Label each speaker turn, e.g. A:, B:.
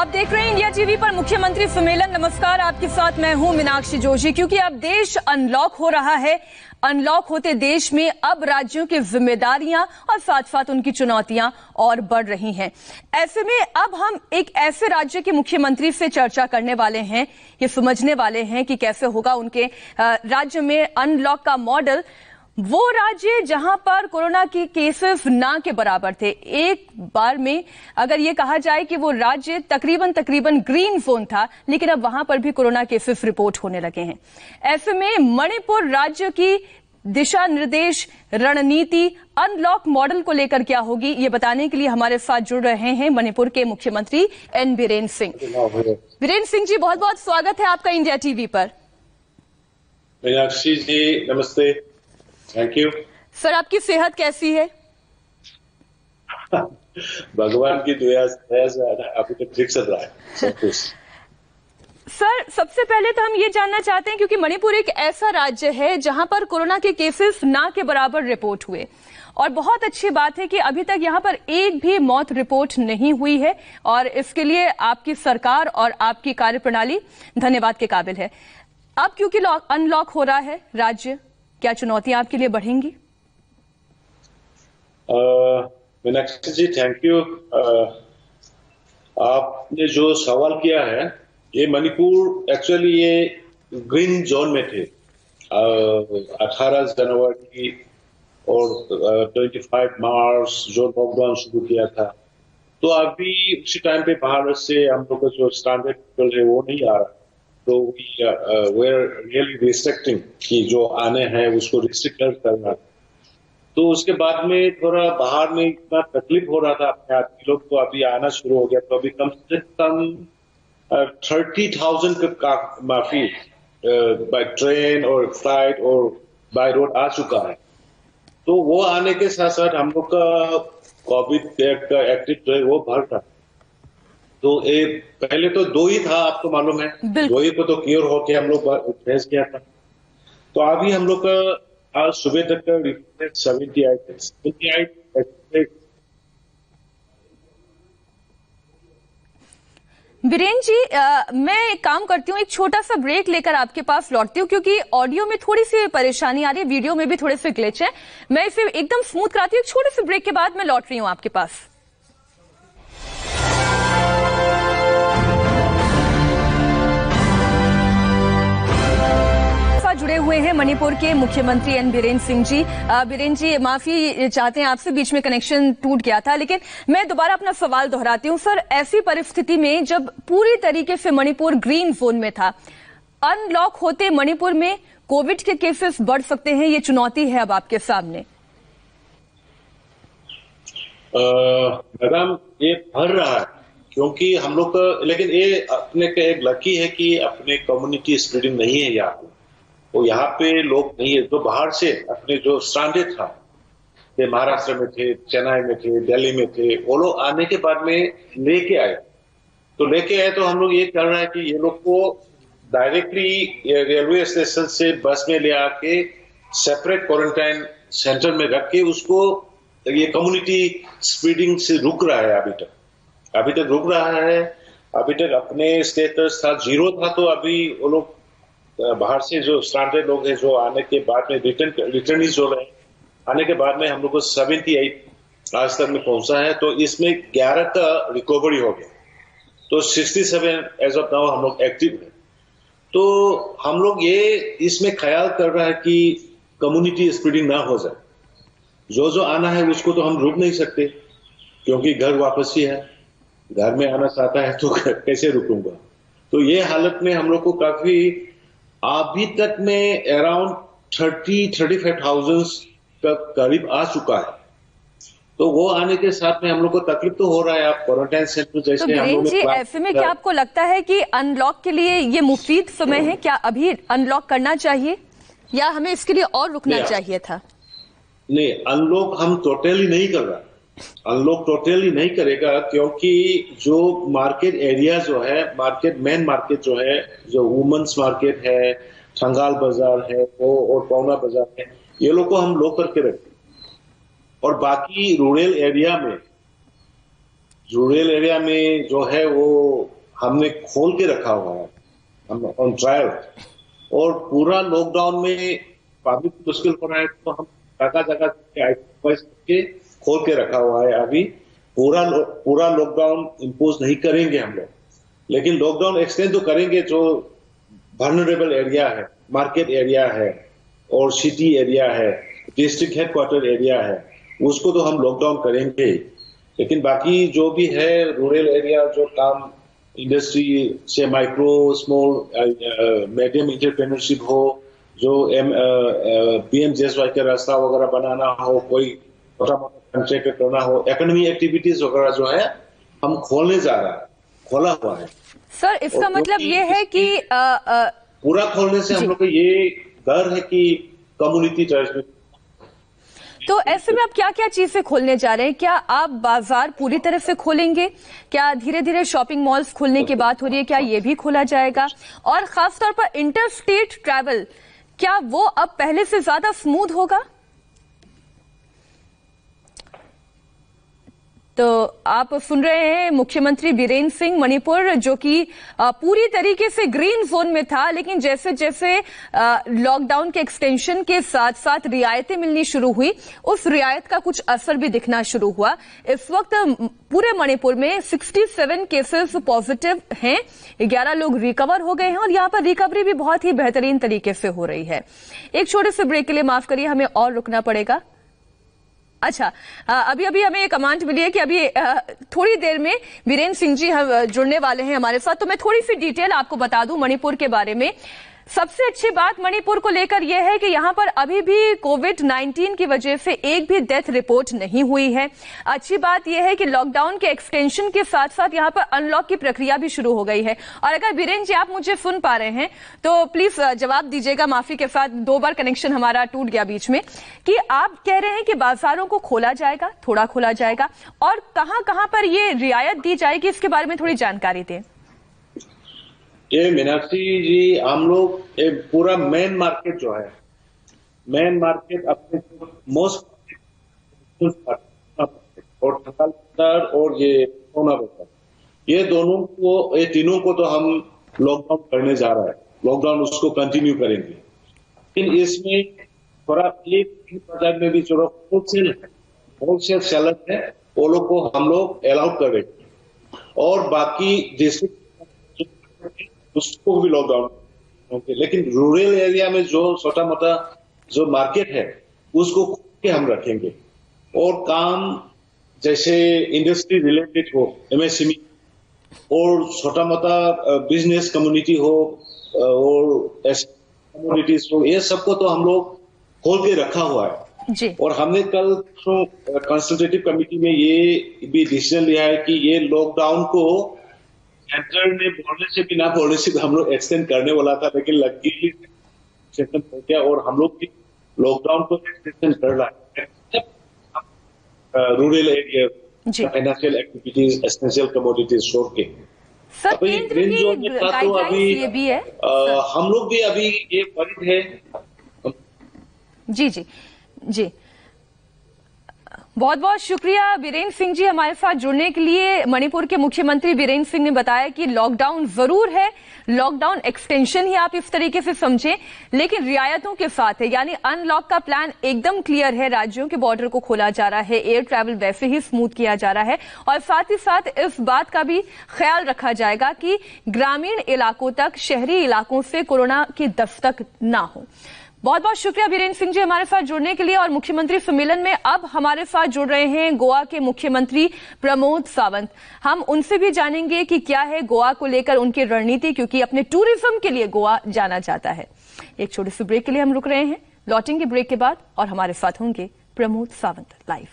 A: आप देख रहे हैं इंडिया टीवी पर मुख्यमंत्री सम्मेलन। नमस्कार, आपके साथ मैं हूं मीनाक्षी जोशी। क्योंकि अब देश अनलॉक हो रहा है, अनलॉक होते देश में अब राज्यों की जिम्मेदारियां और साथ साथ उनकी चुनौतियां और बढ़ रही हैं। ऐसे में अब हम एक ऐसे राज्य के मुख्यमंत्री से चर्चा करने वाले हैं, ये समझने वाले हैं कि कैसे होगा उनके राज्य में अनलॉक का मॉडल। वो राज्य जहां पर कोरोना के केसेस ना के बराबर थे, एक बार में अगर ये कहा जाए कि वो राज्य तकरीबन ग्रीन जोन था, लेकिन अब वहां पर भी कोरोना केसेस रिपोर्ट होने लगे हैं। ऐसे में मणिपुर राज्य की दिशा निर्देश रणनीति अनलॉक मॉडल को लेकर क्या होगी, ये बताने के लिए हमारे साथ जुड़ रहे हैं मणिपुर के मुख्यमंत्री एन बीरेन सिंह। बीरेन सिंह जी, बहुत बहुत स्वागत है आपका इंडिया टीवी पर।
B: मीनाक्षी जी नमस्ते, थैंक यू।
A: सर, आपकी सेहत कैसी है?
B: भगवान की दुआ से अभी तक ठीक चल रहा है सब कुछ।
A: सर, सबसे पहले तो हम ये जानना चाहते हैं, क्योंकि मणिपुर एक ऐसा राज्य है जहां पर कोरोना के केसेस ना के बराबर रिपोर्ट हुए, और बहुत अच्छी बात है कि अभी तक यहां पर एक भी मौत रिपोर्ट नहीं हुई है, और इसके लिए आपकी सरकार और आपकी कार्यप्रणाली धन्यवाद के काबिल है। अब क्योंकि अनलॉक हो रहा है राज्य, क्या चुनौतियां आपके लिए बढ़ेंगी?
B: मीनाक्षी जी थैंक यू। आपने जो सवाल किया है, ये मणिपुर एक्चुअली ये ग्रीन जोन में थे 18 जनवरी और 25 मार्च जो लॉकडाउन शुरू किया था। तो अभी उसी टाइम पे भारत से हम लोग का जो स्टैंडर्ड है वो नहीं आ रहा, तो वी आर रियली रिस्ट्रिक्टिंग कि जो आने हैं उसको रिस्ट्रिक्ट करना। तो उसके बाद में थोड़ा बाहर में इतना तकलीफ हो रहा था अपने आदमी लोग, तो अभी आना शुरू हो गया। तो अभी कम से कम 30,000 का माफी बाय ट्रेन और फ्लाइट और बाय रोड आ चुका है। तो वो आने के साथ साथ हम लोग का कोविड का एक्टिव है वो भर था। तो पहले तो 2 ही था, आपको मालूम है, 2 ही को तो क्योर होके हम लोग भेज किया था। तो अभी हम लोग का आज सुबह तक का रिपोर्ट 78
A: बीरेन जी, मैं एक काम करती हूँ, एक छोटा सा ब्रेक लेकर आपके पास लौटती हूँ, क्योंकि ऑडियो में थोड़ी सी परेशानी आ रही है, वीडियो में भी थोड़े से ग्लिच है। मैं इसे एकदम स्मूथ कराती हूँ। एक छोटे से ब्रेक के बाद मैं लौट रही हूँ आपके पास। जुड़े हुए हैं मणिपुर के मुख्यमंत्री एन बीरेन सिंह जी। बीरेन जी, माफी चाहते हैं आपसे, बीच में कनेक्शन टूट गया था, लेकिन मैं दोबारा अपना सवाल दोहराती हूं। सर, ऐसी परिस्थिति में जब पूरी तरीके से मणिपुर ग्रीन जोन में था, अनलॉक होते मणिपुर में कोविड के केसेस बढ़ सकते हैं, ये चुनौती है अब आपके सामने।
B: मैडम, ये बढ़ रहा है क्योंकि हम लोग का, लेकिन ये अपने का एक लकी है कि अपने कम्युनिटी स्प्रेडिंग नहीं है यहाँ पे। वो यहाँ पे लोग नहीं है जो बाहर से अपने जो स्ट्रैंडेड था, ये महाराष्ट्र में थे, चेन्नई में थे, दिल्ली में थे, वो लोग आने के बाद में लेके आए। तो हम लोग ये कर रहे हैं कि ये लोग को डायरेक्टली रेलवे स्टेशन से बस में ले आके सेपरेट क्वारंटाइन सेंटर में रख के उसको ये कम्युनिटी स्प्रेडिंग से रुक रहा है। अभी तक रुक रहा है। अभी तक अपने स्टेटस था 0 था, तो अभी वो लोग बाहर से जो स्टैंडर्ड लोग हैं जो आने के बाद में रिटर्निंग हो रहे हैं, आने के बाद में हम लोग को 78 आज तक में पहुंचा है। तो इसमें 11 का रिकवरी हो गया, तो 67 एज ऑफ नाउ हम लोग एक्टिव हैं। तो हम लोग ये इसमें ख्याल कर रहा है कि कम्युनिटी स्प्रेडिंग ना हो जाए। जो आना है उसको तो हम रोक नहीं सकते, क्योंकि घर वापसी है, घर में आना चाहता है तो कैसे रुकूंगा। तो ये हालत में हम लोग को काफी अभी तक में अराउंड 30-35,000 का करीब आ चुका है। तो वो आने के साथ में हम लोग को तकलीफ तो हो रहा है। आप क्वारंटाइन सेंटर जैसे
A: तो
B: हम लोग
A: जी, ऐसे में क्या आपको लगता है कि अनलॉक के लिए ये मुफीद समय है? क्या अभी अनलॉक करना चाहिए या हमें इसके लिए और रुकना चाहिए था?
B: नहीं, अनलॉक हम टोटली नहीं कर रहा। अनलॉक टोटली नहीं करेगा, क्योंकि जो मार्केट एरिया जो है, मेन मार्केट जो है, जो वुमेन्स मार्केट है, ठंगाल बाजार है वो और पौना बाजार है, ये लोग को हम लॉक करके रखते। और बाकी रूरल एरिया में जो है वो हमने खोल के रखा हुआ है, हम ऑन ट्रायल। और पूरा लॉकडाउन में काफी मुश्किल हो रहा है, तो हम जगह जगह के खोल के रखा हुआ है। अभी पूरा लॉकडाउन इम्पोज नहीं करेंगे हम लोग, लेकिन लॉकडाउन एक्सटेंड तो करेंगे। जो वल्नरेबल एरिया है, मार्केट एरिया है और सिटी एरिया है, डिस्ट्रिक्ट हेडक्वार्टर एरिया है, उसको तो हम लॉकडाउन करेंगे। लेकिन बाकी जो भी है रूरल एरिया, जो काम इंडस्ट्री से माइक्रो स्मॉल मीडियम एंटरप्रेन्योरशिप हो, जो PMJSY का रास्ता वगैरह बनाना हो, कोई छोटा मोटा कंस्ट्रक्ट करना हो, इकोनॉमी एक्टिविटीज वगैरह जो है हम खोलने जा रहा है, खोला हुआ है।
A: सर, इसका मतलब ये है कि
B: पूरा खोलने से हम लोग को ये डर है कि कम्युनिटी ट्रांसमिशन।
A: तो ऐसे में आप क्या क्या चीजें खोलने जा रहे हैं? क्या आप बाजार पूरी तरह से खोलेंगे? क्या धीरे धीरे शॉपिंग मॉल्स खोलने की बात हो रही है, क्या ये भी खोला जाएगा? और खासतौर पर इंटर स्टेट ट्रैवल, क्या वो अब पहले से ज्यादा स्मूथ होगा? तो आप सुन रहे हैं मुख्यमंत्री बीरेन सिंह मणिपुर, जो कि पूरी तरीके से ग्रीन जोन में था, लेकिन जैसे जैसे लॉकडाउन के एक्सटेंशन के साथ साथ रियायतें मिलनी शुरू हुई, उस रियायत का कुछ असर भी दिखना शुरू हुआ। इस वक्त पूरे मणिपुर में 67 केसेस पॉजिटिव हैं, 11 लोग रिकवर हो गए हैं और यहां पर रिकवरी भी बहुत ही बेहतरीन तरीके से हो रही है। एक छोटे से ब्रेक के लिए माफ करिए, हमें और रुकना पड़ेगा। अच्छा, अभी हमें एक कमांड मिली है कि अभी थोड़ी देर में बीरेन सिंह जी जुड़ने वाले हैं हमारे साथ। तो मैं थोड़ी सी डिटेल आपको बता दूं मणिपुर के बारे में। सबसे अच्छी बात मणिपुर को लेकर यह है कि यहां पर अभी भी कोविड-19 की वजह से एक भी डेथ रिपोर्ट नहीं हुई है। अच्छी बात यह है कि लॉकडाउन के एक्सटेंशन के साथ साथ यहां पर अनलॉक की प्रक्रिया भी शुरू हो गई है। और अगर बीरेन जी आप मुझे सुन पा रहे हैं तो प्लीज जवाब दीजिएगा, माफी के साथ 2 बार कनेक्शन हमारा टूट गया बीच में, कि आप कह रहे हैं कि बाजारों को खोला जाएगा, थोड़ा खोला जाएगा, और कहां कहां पर ये रियायत दी जाएगी, इसके बारे में थोड़ी जानकारी दें।
B: ये मीनाक्षी जी, हम लोग एक पूरा मेन मार्केट जो है, मेन मार्केट अपने मोस्ट और बाजार और ये सोना बाजार, ये दोनों को, ये तीनों को तो हम लॉकडाउन करने जा रहा है। लॉकडाउन उसको कंटिन्यू करेंगे, लेकिन इसमें थोड़ा एक बाजार में भी जो होलसेल सेलर है, वो लोग को हम लोग अलाउड करेंगे और बाकी डिस्ट्रिक्ट उसको भी लॉकडाउन होंगे। लेकिन रूरल एरिया में जो छोटा मोटा जो मार्केट है उसको के हम रखेंगे। और काम जैसे इंडस्ट्री रिलेटेड हो, MSME और छोटा मोटा बिजनेस कम्युनिटी हो और कम्युनिटीज हो, ये सबको तो हम लोग खोल के रखा हुआ है
A: जी। और
B: हमने कल कंसल्टेटिव कमेटी में ये भी डिसीजन लिया है कि ये लॉकडाउन को सेंटर ने बोलने से भी ना बोलने से हम लोग एक्सटेंड करने वाला था, लेकिन लकीली एक्सटेंड हो गया और हम लोग भी लॉकडाउन को एक्सटेंड कर रहा है। Rural area, financial activities, essential commodities छोड़ के
A: सर, केंद्र की गाइडलाइंस ये भी है,
B: हम लोग भी अभी ये वरिष्ठ है।
A: जी जी जी, बहुत बहुत शुक्रिया बीरेन सिंह जी हमारे साथ जुड़ने के लिए। मणिपुर के मुख्यमंत्री बीरेन सिंह ने बताया कि लॉकडाउन जरूर है, लॉकडाउन एक्सटेंशन ही आप इस तरीके से समझें, लेकिन रियायतों के साथ है, यानी अनलॉक का प्लान एकदम क्लियर है। राज्यों के बॉर्डर को खोला जा रहा है, एयर ट्रैवल वैसे ही स्मूथ किया जा रहा है, और साथ ही साथ इस बात का भी ख्याल रखा जाएगा कि ग्रामीण इलाकों तक, शहरी इलाकों से कोरोना की दस्तक ना हो। बहुत बहुत शुक्रिया बीरेन सिंह जी हमारे साथ जुड़ने के लिए। और मुख्यमंत्री सम्मेलन में अब हमारे साथ जुड़ रहे हैं गोवा के मुख्यमंत्री प्रमोद सावंत। हम उनसे भी जानेंगे कि क्या है गोवा को लेकर उनकी रणनीति, क्योंकि अपने टूरिज्म के लिए गोवा जाना जाता है। एक छोटे से ब्रेक के लिए हम रुक रहे हैं, लौटेंगे ब्रेक के बाद और हमारे साथ होंगे प्रमोद सावंत लाइव।